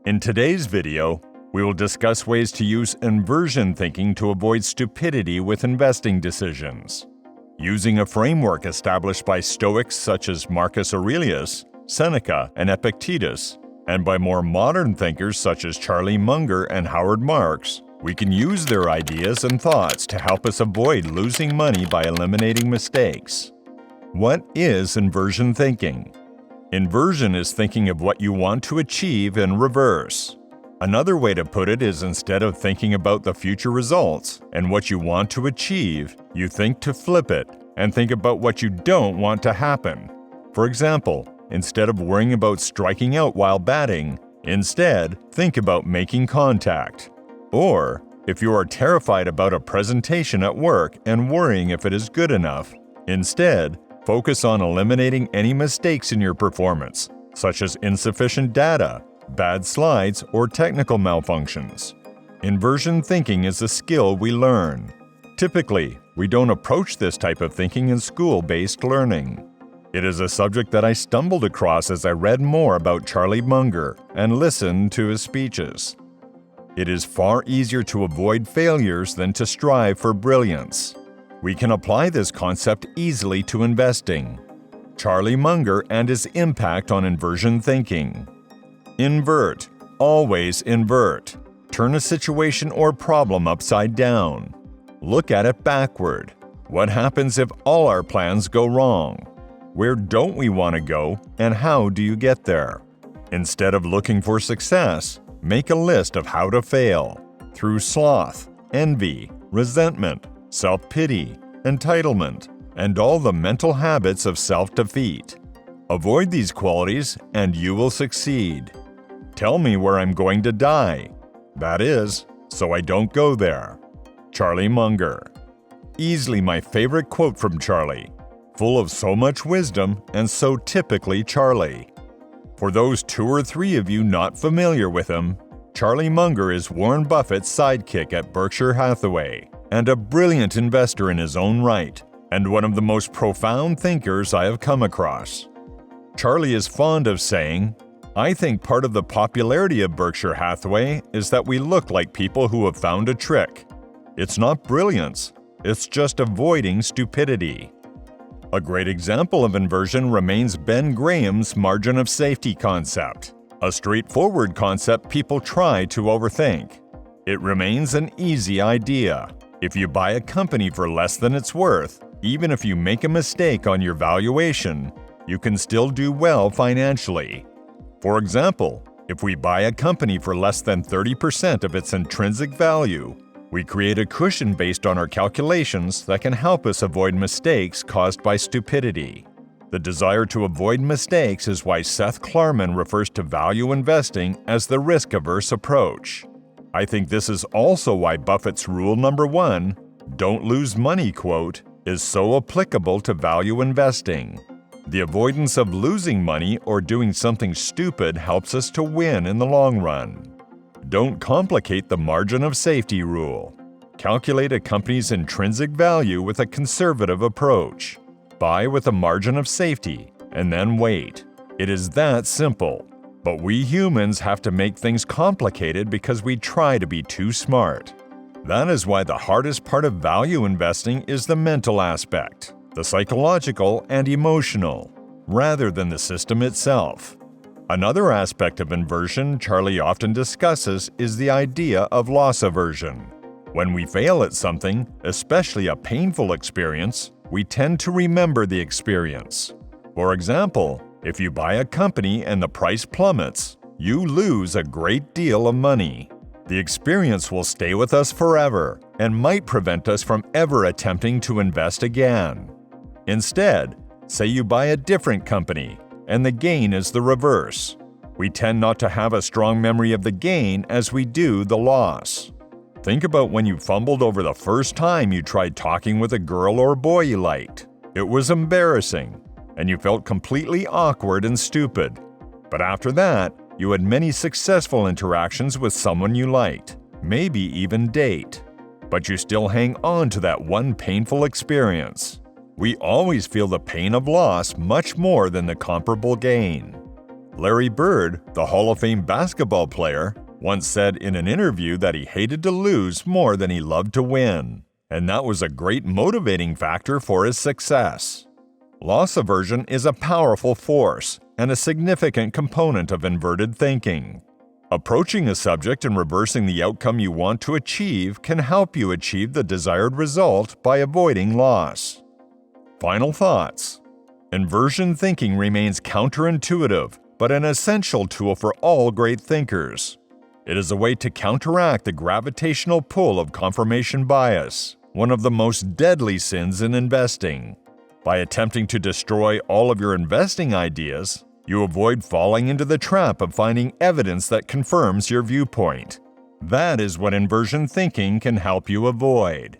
In today's video, we will discuss ways to use inversion thinking to avoid stupidity with investing decisions. Using a framework established by Stoics such as Marcus Aurelius, Seneca, and Epictetus, and by more modern thinkers such as Charlie Munger and Howard Marks, we can use their ideas and thoughts to help us avoid losing money by eliminating mistakes. What is inversion thinking? Inversion is thinking of what you want to achieve in reverse. Another way to put it is instead of thinking about the future results and what you want to achieve, you think to flip it and think about what you don't want to happen. For example, instead of worrying about striking out while batting, instead think about making contact. Or, if you are terrified about a presentation at work and worrying if it is good enough, instead focus on eliminating any mistakes in your performance, such as insufficient data, bad slides, or technical malfunctions. Inversion thinking is a skill we learn. Typically, we don't approach this type of thinking in school-based learning. It is a subject that I stumbled across as I read more about Charlie Munger and listened to his speeches. It is far easier to avoid failures than to strive for brilliance. We can apply this concept easily to investing. Charlie Munger and his impact on inversion thinking. Invert. Always invert. Turn a situation or problem upside down. Look at it backward. What happens if all our plans go wrong? Where don't we want to go, and how do you get there? Instead of looking for success, make a list of how to fail through sloth, envy, resentment, self-pity, entitlement, and all the mental habits of self-defeat. Avoid these qualities and you will succeed. Tell me where I'm going to die. That is, so I don't go there. Charlie Munger. Easily my favorite quote from Charlie. Full of so much wisdom and so typically Charlie. For those 2 or 3 of you not familiar with him, Charlie Munger is Warren Buffett's sidekick at Berkshire Hathaway and a brilliant investor in his own right, and one of the most profound thinkers I have come across. Charlie is fond of saying, "I think part of the popularity of Berkshire Hathaway is that we look like people who have found a trick. It's not brilliance, it's just avoiding stupidity." A great example of inversion remains Ben Graham's margin of safety concept, a straightforward concept people try to overthink. It remains an easy idea. If you buy a company for less than it's worth, even if you make a mistake on your valuation, you can still do well financially. For example, if we buy a company for less than 30% of its intrinsic value, we create a cushion based on our calculations that can help us avoid mistakes caused by stupidity. The desire to avoid mistakes is why Seth Klarman refers to value investing as the risk-averse approach. I think this is also why Buffett's rule number 1, "Don't lose money" quote, is so applicable to value investing. The avoidance of losing money or doing something stupid helps us to win in the long run. Don't complicate the margin of safety rule. Calculate a company's intrinsic value with a conservative approach. Buy with a margin of safety, and then wait. It is that simple. But we humans have to make things complicated because we try to be too smart. That is why the hardest part of value investing is the mental aspect, the psychological and emotional, rather than the system itself. Another aspect of inversion Charlie often discusses is the idea of loss aversion. When we fail at something, especially a painful experience, we tend to remember the experience. For example, if you buy a company and the price plummets, you lose a great deal of money. The experience will stay with us forever and might prevent us from ever attempting to invest again. Instead, say you buy a different company and the gain is the reverse. We tend not to have a strong memory of the gain as we do the loss. Think about when you fumbled over the first time you tried talking with a girl or boy you liked. It was embarrassing, and you felt completely awkward and stupid. But after that, you had many successful interactions with someone you liked, maybe even date. But you still hang on to that one painful experience. We always feel the pain of loss much more than the comparable gain. Larry Bird, the Hall of Fame basketball player, once said in an interview that he hated to lose more than he loved to win, and that was a great motivating factor for his success. Loss aversion is a powerful force and a significant component of inverted thinking. Approaching a subject and reversing the outcome you want to achieve can help you achieve the desired result by avoiding loss. Final thoughts. Inversion thinking remains counterintuitive, but an essential tool for all great thinkers. It is a way to counteract the gravitational pull of confirmation bias, one of the most deadly sins in investing. By attempting to destroy all of your investing ideas, you avoid falling into the trap of finding evidence that confirms your viewpoint. That is what inversion thinking can help you avoid.